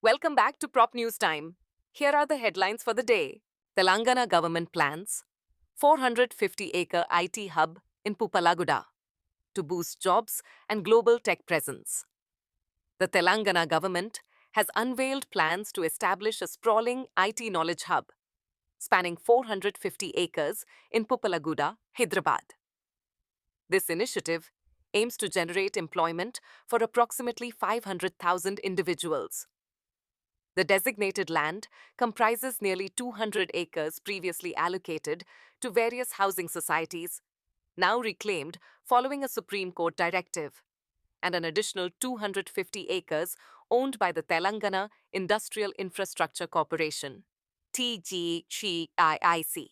Welcome back to Prop News Time. Here are the headlines for the day. Telangana government plans 450-acre IT hub in Pupalaguda to boost jobs and global tech presence. The Telangana government has unveiled plans to establish a sprawling IT knowledge hub spanning 450 acres in Pupalaguda, Hyderabad. This initiative aims to generate employment for approximately 500,000 individuals. The designated land comprises nearly 200 acres previously allocated to various housing societies, now reclaimed following a Supreme Court directive, and an additional 250 acres owned by the Telangana Industrial Infrastructure Corporation, TGCIIC.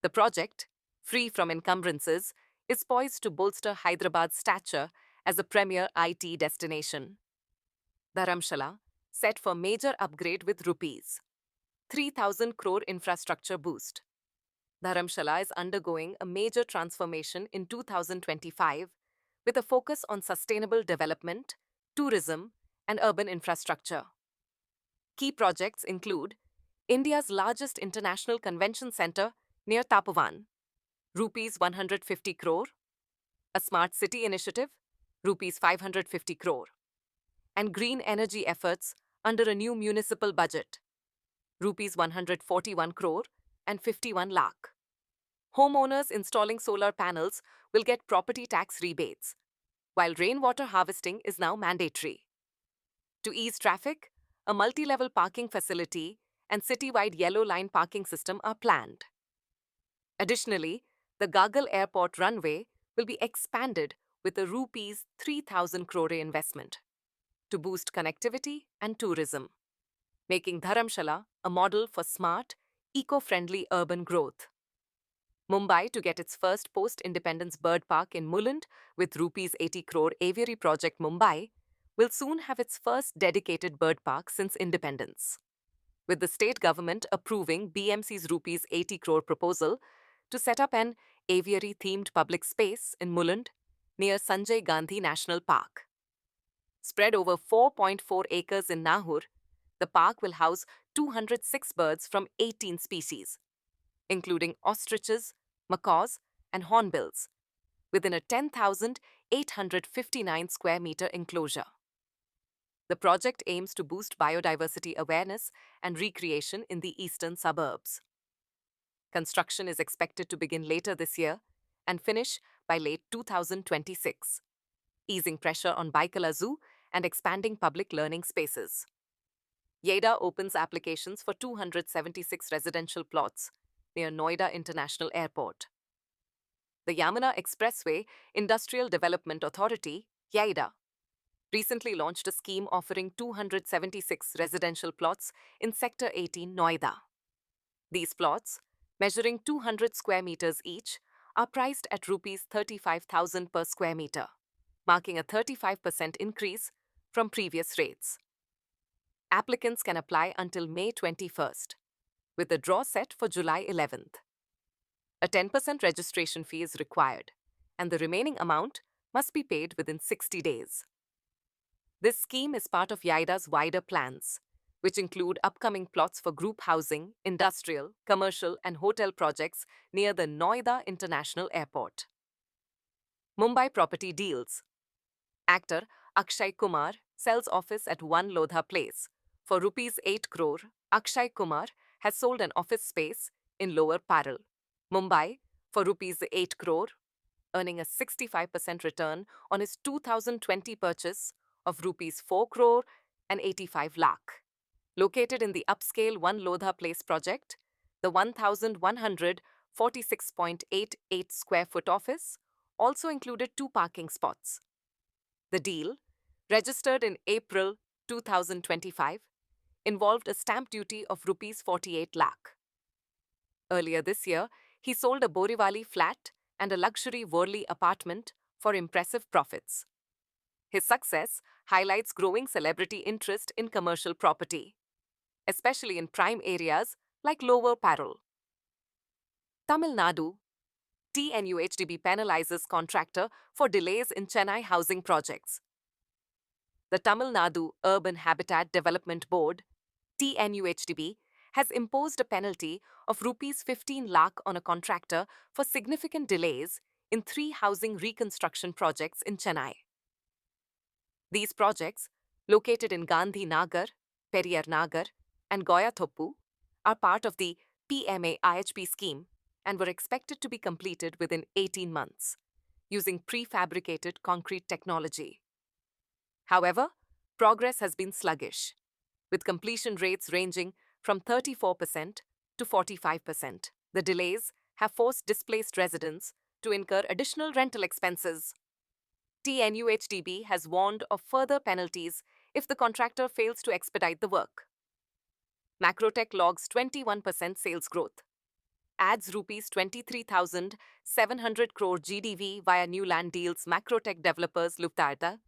The project, free from encumbrances, is poised to bolster Hyderabad's stature as a premier IT destination. Dharamshala, set for major upgrade with rupees 3,000 crore infrastructure boost. Dharamshala is undergoing a major transformation in 2025 with a focus on sustainable development, tourism, and urban infrastructure. Key projects include India's largest international convention center near Tapovan, rupees 150 crore, a smart city initiative, rupees 550 crore, and green energy efforts under a new municipal budget, rupees 141 crore and 51 lakh. Homeowners installing solar panels will get property tax rebates, while rainwater harvesting is now mandatory. To ease traffic, a multi-level parking facility and city-wide yellow line parking system are planned. Additionally, the Gagal Airport runway will be expanded with a rupees 3,000 crore investment to boost connectivity and tourism, making Dharamshala a model for smart, eco-friendly urban growth. Mumbai to get its first post-independence bird park in Mulund with rupees 80 crore Aviary Project Mumbai will soon have its first dedicated bird park since independence, with the state government approving BMC's rupees 80 crore proposal to set up an aviary-themed public space in Mulund near Sanjay Gandhi National Park. Spread over 4.4 acres in Nahur, the park will house 206 birds from 18 species, including ostriches, macaws, and hornbills, within a 10,859 square meter enclosure. The project aims to boost biodiversity awareness and recreation in the eastern suburbs. Construction is expected to begin later this year and finish by late 2026, easing pressure on Baikala Zoo and expanding public learning spaces. YEIDA opens applications for 276 residential plots near Noida International Airport. The Yamuna Expressway Industrial Development Authority, YEIDA, recently launched a scheme offering 276 residential plots in Sector 18, Noida. These plots, measuring 200 square meters each, are priced at rupees 35,000 per square meter, marking a 35% increase from previous rates. Applicants can apply until May 21st, with a draw set for July 11th. A 10% registration fee is required, and the remaining amount must be paid within 60 days. This scheme is part of YEIDA's wider plans, which include upcoming plots for group housing, industrial, commercial, and hotel projects near the Noida International Airport. Mumbai property deals. Actor Akshay Kumar sells office at 1 Lodha Place. For rupees 8 crore, Akshay Kumar has sold an office space in Lower Parel, Mumbai, for rupees 8 crore, earning a 65% return on his 2020 purchase of rupees 4 crore and 85 lakh. Located in the upscale 1 Lodha Place project, the 1,146.88 square foot office also included 2 parking spots. The deal, registered in April 2025, involved a stamp duty of rupees 48 lakh. Earlier this year, he sold a Borivali flat and a luxury Worli apartment for impressive profits. His success highlights growing celebrity interest in commercial property, especially in prime areas like Lower Parel. Tamil Nadu, TNUHDB penalizes contractor for delays in Chennai housing projects. The Tamil Nadu Urban Habitat Development Board, TNUHDB, has imposed a penalty of rupees 15 lakh on a contractor for significant delays in 3 housing reconstruction projects in Chennai. These projects, located in Gandhi Nagar, Periyar Nagar, and Goyathoppu, are part of the PMA IHP scheme and were expected to be completed within 18 months, using prefabricated concrete technology. However, progress has been sluggish, with completion rates ranging from 34% to 45%. The delays have forced displaced residents to incur additional rental expenses. TNUHDB has warned of further penalties if the contractor fails to expedite the work. Macrotech logs 21% sales growth, adds rupees 23,700 crore GDV via new land deals. Macrotech Developers Lodha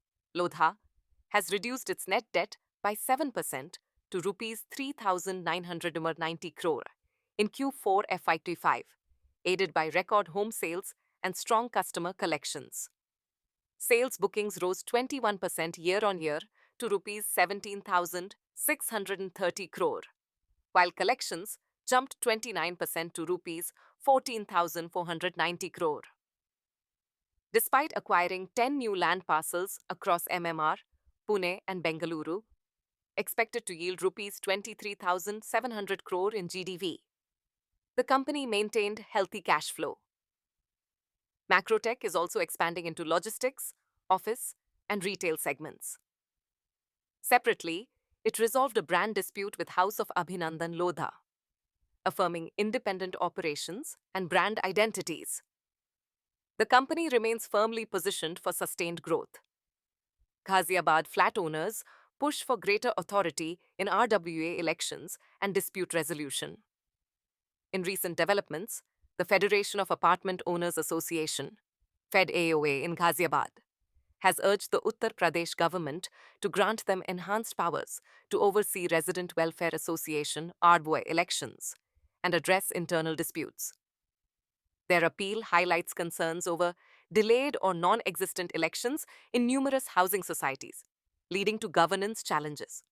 has reduced its net debt by 7% to rupees 3,990 crore in Q4 FY25, aided by record home sales and strong customer collections. Sales bookings rose 21% year-on-year to rupees 17,630 crore, while collections jumped 29% to rupees 14,490 crore. Despite acquiring 10 new land parcels across MMR, Pune and Bengaluru, expected to yield rupees 23,700 crore in GDV, the company maintained healthy cash flow. Macrotech is also expanding into logistics, office, and retail segments. Separately, it resolved a brand dispute with House of Abhinandan Lodha, affirming independent operations and brand identities. The company remains firmly positioned for sustained growth. Ghaziabad flat owners push for greater authority in RWA elections and dispute resolution. In recent developments, the Federation of Apartment Owners Association, FED-AOA in Ghaziabad, has urged the Uttar Pradesh government to grant them enhanced powers to oversee Resident Welfare Association (RWA) elections and address internal disputes. Their appeal highlights concerns over delayed or non-existent elections in numerous housing societies, leading to governance challenges.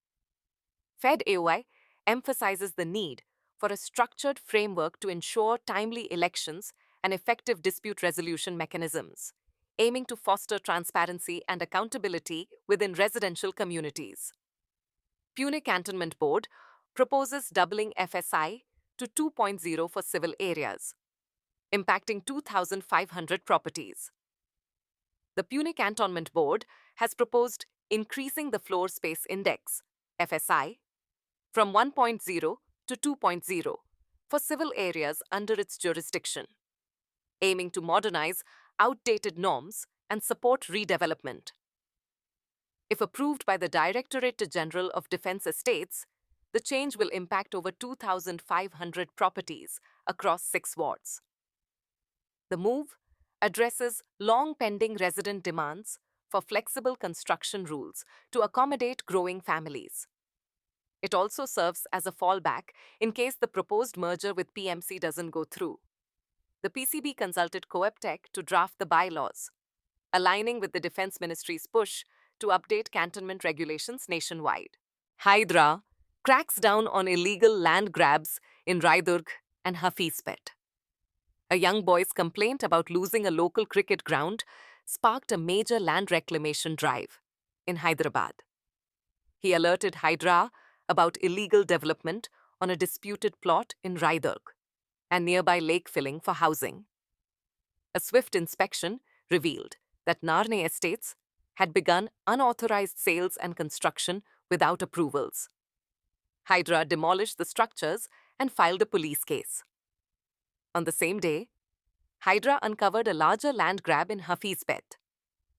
FED-AOI emphasizes the need for a structured framework to ensure timely elections and effective dispute resolution mechanisms, aiming to foster transparency and accountability within residential communities. Pune Cantonment Board proposes doubling FSI to 2.0 for civil areas, impacting 2,500 properties. The Pune Cantonment Board has proposed increasing the Floor Space Index, FSI, from 1.0 to 2.0 for civil areas under its jurisdiction, aiming to modernize outdated norms and support redevelopment. If approved by the Directorate General of Defence Estates, the change will impact over 2,500 properties across 6 wards. The move addresses long-pending resident demands for flexible construction rules to accommodate growing families. It also serves as a fallback in case the proposed merger with PMC doesn't go through. The PCB consulted Coeptech to draft the bylaws, aligning with the Defense Ministry's push to update cantonment regulations nationwide. Hydra cracks down on illegal land grabs in Raidurg and Hafizpet. A young boy's complaint about losing a local cricket ground sparked a major land reclamation drive in Hyderabad. He alerted Hydra about illegal development on a disputed plot in Raidurg and nearby lake filling for housing. A swift inspection revealed that Narne Estates had begun unauthorized sales and construction without approvals. Hydra demolished the structures and filed a police case. On the same day, Hydra uncovered a larger land grab in Hafizpet,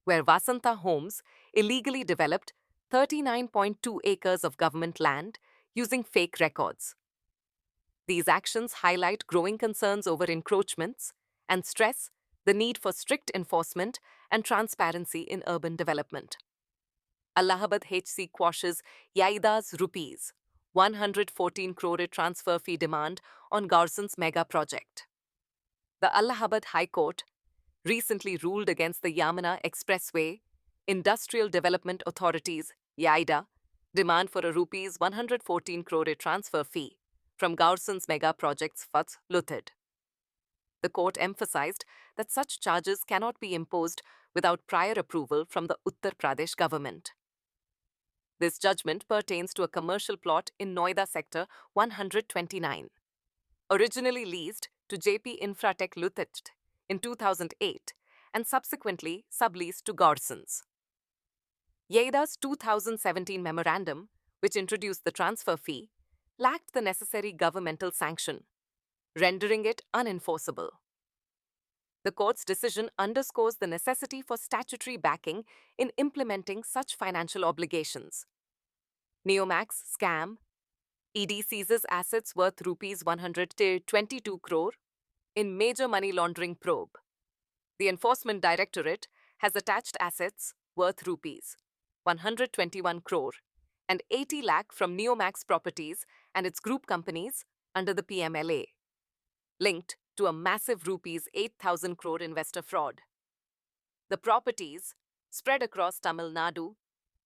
where Vasanta Homes illegally developed 39.2 acres of government land using fake records. These actions highlight growing concerns over encroachments and stress the need for strict enforcement and transparency in urban development. Allahabad HC quashes Yaida's rupees 114 crore transfer fee demand on Garson's mega project. The Allahabad High Court recently ruled against the Yamuna Expressway Industrial Development Authority's YAIDA, demand for a rupees 114 crore transfer fee from Gaurson's mega projects FUTS Luthed. The court emphasized that such charges cannot be imposed without prior approval from the Uttar Pradesh government. This judgment pertains to a commercial plot in Noida Sector 129, originally leased to JP Infratech Luthed in 2008 and subsequently subleased to Gaursons. YAIDA's 2017 memorandum, which introduced the transfer fee, lacked the necessary governmental sanction, rendering it unenforceable. The court's decision underscores the necessity for statutory backing in implementing such financial obligations. Neomax scam. ED seizes assets worth rupees 122 crore in major money laundering probe. The Enforcement Directorate has attached assets worth rupees 121 crore and 80 lakh from Neomax Properties and its group companies under the PMLA, linked to a massive rupees 8,000 crore investor fraud. The properties, spread across Tamil Nadu,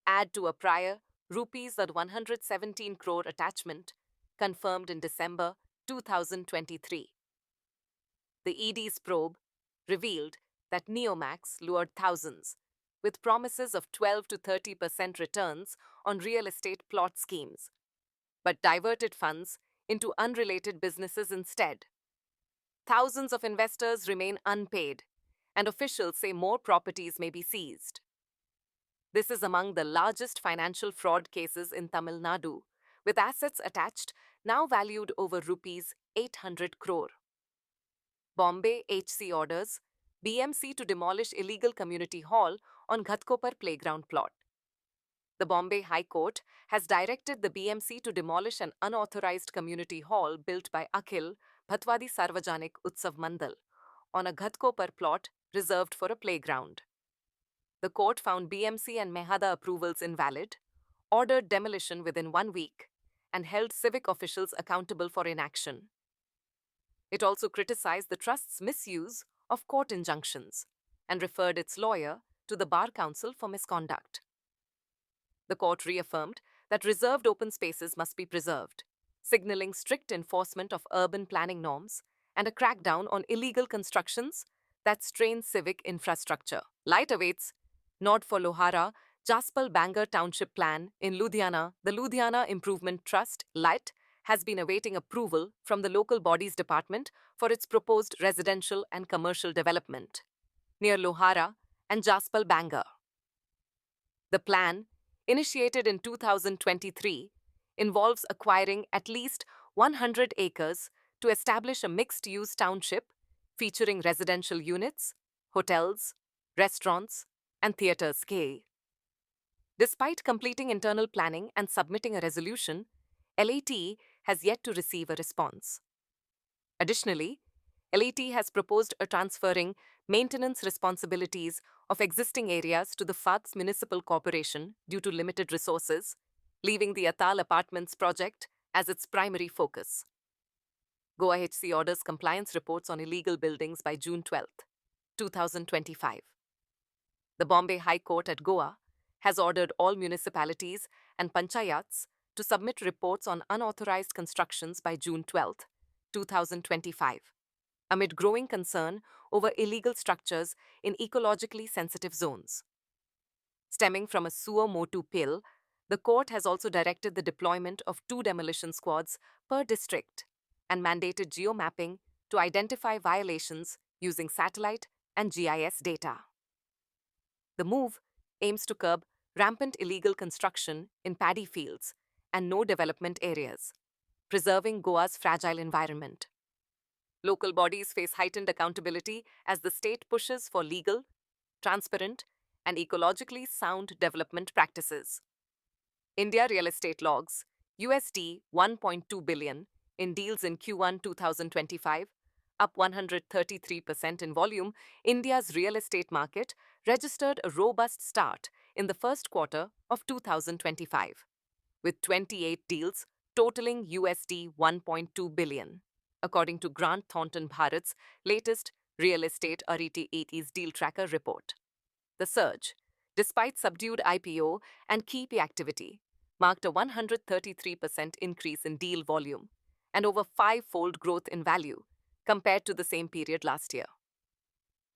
add to a prior rupees 117 crore attachment confirmed in December 2023. The ED's probe revealed that Neomax lured thousands with promises of 12 to 30% returns on real estate plot schemes, but diverted funds into unrelated businesses instead. Thousands of investors remain unpaid, and officials say more properties may be seized. This is among the largest financial fraud cases in Tamil Nadu, with assets attached now valued over rupees 800 crore. Bombay HC orders BMC to demolish illegal community hall on Ghatkopar playground plot. The Bombay High Court has directed the BMC to demolish an unauthorized community hall built by Akhil Bhatwadi Sarvajanik Utsav Mandal on a Ghatkopar plot reserved for a playground. The court found BMC and Mehada approvals invalid, ordered demolition within 1 week, and held civic officials accountable for inaction. It also criticized the trust's misuse of court injunctions and referred its lawyer to the Bar Council for misconduct. The court reaffirmed that reserved open spaces must be preserved, signaling strict enforcement of urban planning norms and a crackdown on illegal constructions that strain civic infrastructure. Light awaits nod for Lohara Jaspal Bangar Township Plan in Ludhiana. The Ludhiana Improvement Trust, LIT, has been awaiting approval from the local bodies department for its proposed residential and commercial development near Lohara and Jaspal Bangar. The plan, initiated in 2023, involves acquiring at least 100 acres to establish a mixed-use township featuring residential units, hotels, restaurants, and theatres. Despite completing internal planning and submitting a resolution, LAT has yet to receive a response. Additionally, LAT has proposed transferring maintenance responsibilities of existing areas to the FATS Municipal Corporation due to limited resources, leaving the Atal Apartments project as its primary focus. Goa HC orders compliance reports on illegal buildings by June 12, 2025. The Bombay High Court at Goa has ordered all municipalities and panchayats to submit reports on unauthorized constructions by June 12, 2025, amid growing concern over illegal structures in ecologically sensitive zones. Stemming from a suo motu pill, the court has also directed the deployment of 2 demolition squads per district and mandated geomapping to identify violations using satellite and GIS data. The move aims to curb rampant illegal construction in paddy fields and no development areas, preserving Goa's fragile environment. Local bodies face heightened accountability as the state pushes for legal, transparent, and ecologically sound development practices. India Real Estate logs USD 1.2 billion in deals in Q1 2025, up 133% in volume. India's real estate market registered a robust start in the first quarter of 2025, with 28 deals totaling USD 1.2 billion, according to Grant Thornton Bharat's latest Real Estate Arity 80's Deal Tracker report. The surge, despite subdued IPO and KEP activity, marked a 133% increase in deal volume and over five-fold growth in value compared to the same period last year.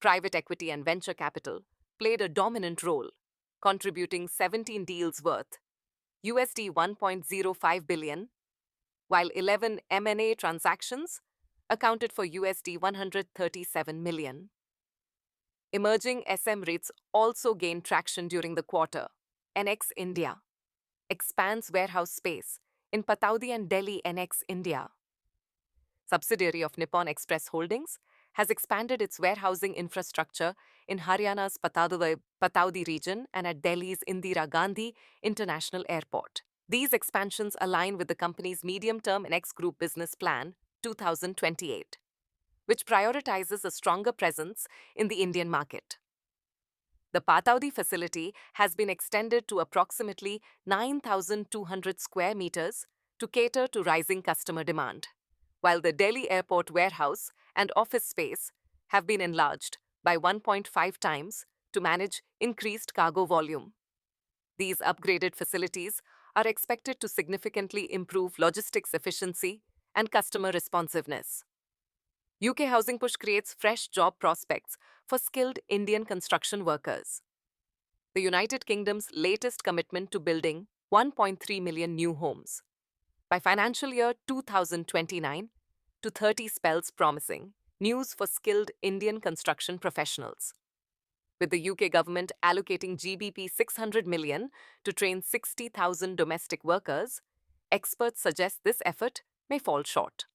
Private equity and venture capital played a dominant role, contributing 17 deals worth $1.05 billion, while 11 M&A transactions accounted for $137 million. Emerging SM REITs also gained traction during the quarter. NX India expands warehouse space in Pataudi and Delhi. NX India, subsidiary of Nippon Express Holdings, has expanded its warehousing infrastructure in Haryana's Pataudi region and at Delhi's Indira Gandhi International Airport. These expansions align with the company's medium-term NX Group Business Plan 2028, which prioritizes a stronger presence in the Indian market. The Pataudi facility has been extended to approximately 9,200 square meters to cater to rising customer demand, while the Delhi Airport warehouse and office space have been enlarged by 1.5 times to manage increased cargo volume. These upgraded facilities are expected to significantly improve logistics efficiency and customer responsiveness. UK housing push creates fresh job prospects for skilled Indian construction workers. The United Kingdom's latest commitment to building 1.3 million new homes by financial year 2029 to 30 spells promising news for skilled Indian construction professionals. With the UK government allocating GBP 600 million to train 60,000 domestic workers, experts suggest this effort may fall short.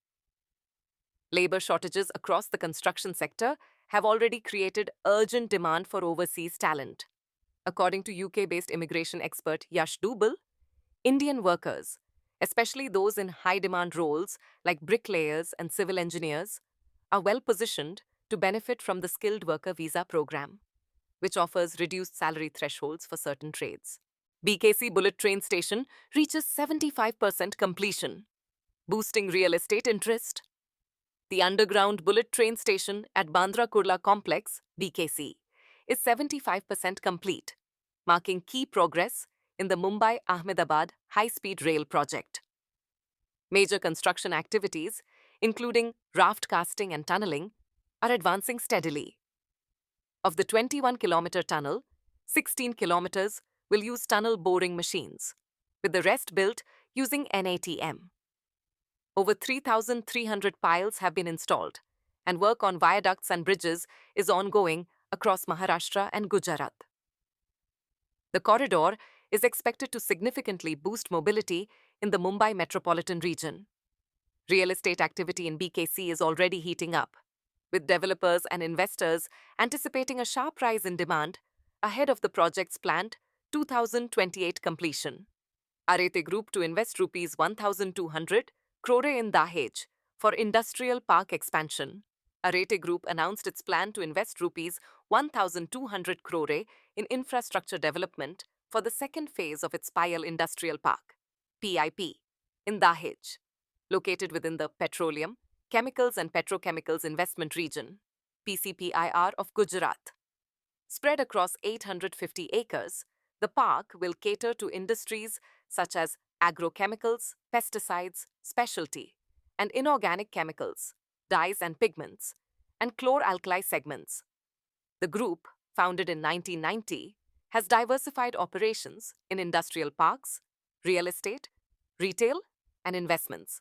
Labour shortages across the construction sector have already created urgent demand for overseas talent. According to UK-based immigration expert Yash Dubal, Indian workers, especially those in high-demand roles like bricklayers and civil engineers, are well positioned to benefit from the Skilled Worker Visa program, which offers reduced salary thresholds for certain trades. BKC Bullet Train Station reaches 75% completion, boosting real estate interest. The underground bullet train station at Bandra Kurla Complex, BKC, is 75% complete, marking key progress in the Mumbai-Ahmedabad high-speed rail project. Major construction activities, including raft casting and tunneling, are advancing steadily. Of the 21-kilometer tunnel, 16 kilometers will use tunnel boring machines, with the rest built using NATM. Over 3,300 piles have been installed, and work on viaducts and bridges is ongoing across Maharashtra and Gujarat. The corridor is expected to significantly boost mobility in the Mumbai metropolitan region. Real estate activity in BKC is already heating up, with developers and investors anticipating a sharp rise in demand ahead of the project's planned 2028 completion. Arete Group to invest rupees 1,200 crore in Dahej for industrial park expansion. Arete Group announced its plan to invest rupees 1,200 crore in infrastructure development for the second phase of its Payal Industrial Park, PIP, in Dahej, located within the Petroleum, Chemicals and Petrochemicals Investment Region, PCPIR of Gujarat. Spread across 850 acres, the park will cater to industries such as agrochemicals, pesticides, specialty, and inorganic chemicals, dyes and pigments, and chlor-alkali segments. The group, founded in 1990, has diversified operations in industrial parks, real estate, retail, and investments,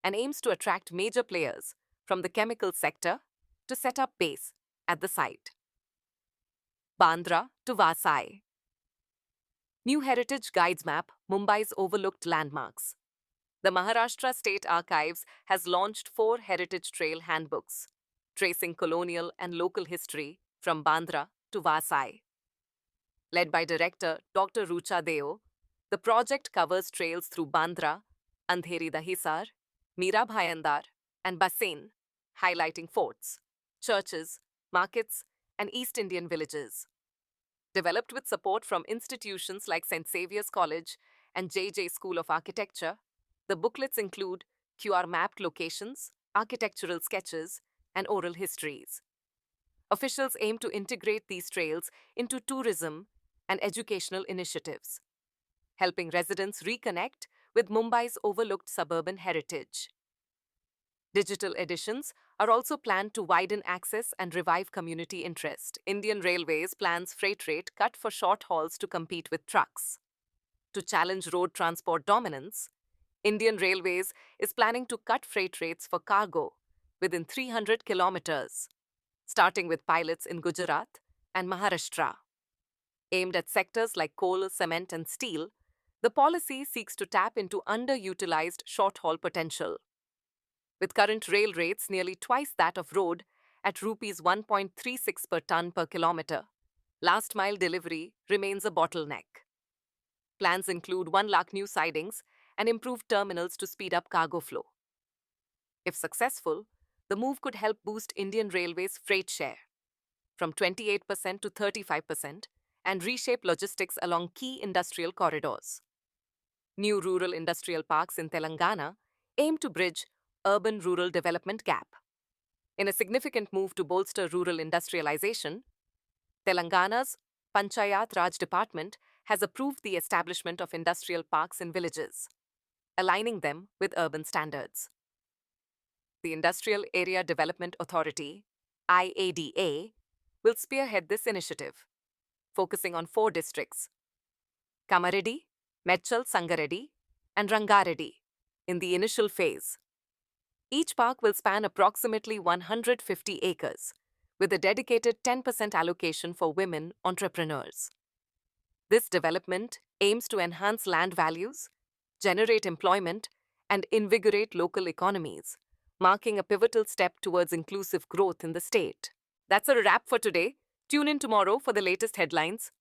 and aims to attract major players from the chemical sector to set up base at the site. Bandra to Vasai. New Heritage Guides map Mumbai's overlooked landmarks. The Maharashtra State Archives has launched 4 heritage trail handbooks, tracing colonial and local history from Bandra to Vasai. Led by director Dr. Rucha Deo, the project covers trails through Bandra, Andheri Dahisar, Mira Bhayandar, and Bassein, highlighting forts, churches, markets, and East Indian villages. Developed with support from institutions like St. Xavier's College and JJ School of Architecture, the booklets include QR-mapped locations, architectural sketches, and oral histories. Officials aim to integrate these trails into tourism and educational initiatives, helping residents reconnect with Mumbai's overlooked suburban heritage. Digital editions are also planned to widen access and revive community interest. Indian Railways plans freight rate cut for short hauls to compete with trucks. To challenge road transport dominance, Indian Railways is planning to cut freight rates for cargo within 300 kilometers, starting with pilots in Gujarat and Maharashtra. Aimed at sectors like coal, cement, and steel, the policy seeks to tap into underutilized short-haul potential. With current rail rates nearly twice that of road at rupees 1.36 per ton per kilometer, last mile delivery remains a bottleneck. Plans include 1 lakh new sidings and improved terminals to speed up cargo flow. If successful, the move could help boost Indian Railways' freight share from 28% to 35% and reshape logistics along key industrial corridors. New rural industrial parks in Telangana aim to bridge urban-rural development gap. In a significant move to bolster rural industrialization, Telangana's Panchayat Raj Department has approved the establishment of industrial parks in villages, aligning them with urban standards. The Industrial Area Development Authority, IADA, will spearhead this initiative, focusing on 4 districts: Kamareddy, Mechal Sangareddy, and Rangareddy in the initial phase. Each park will span approximately 150 acres, with a dedicated 10% allocation for women entrepreneurs. This development aims to enhance land values, generate employment, and invigorate local economies, marking a pivotal step towards inclusive growth in the state. That's a wrap for today. Tune in tomorrow for the latest headlines.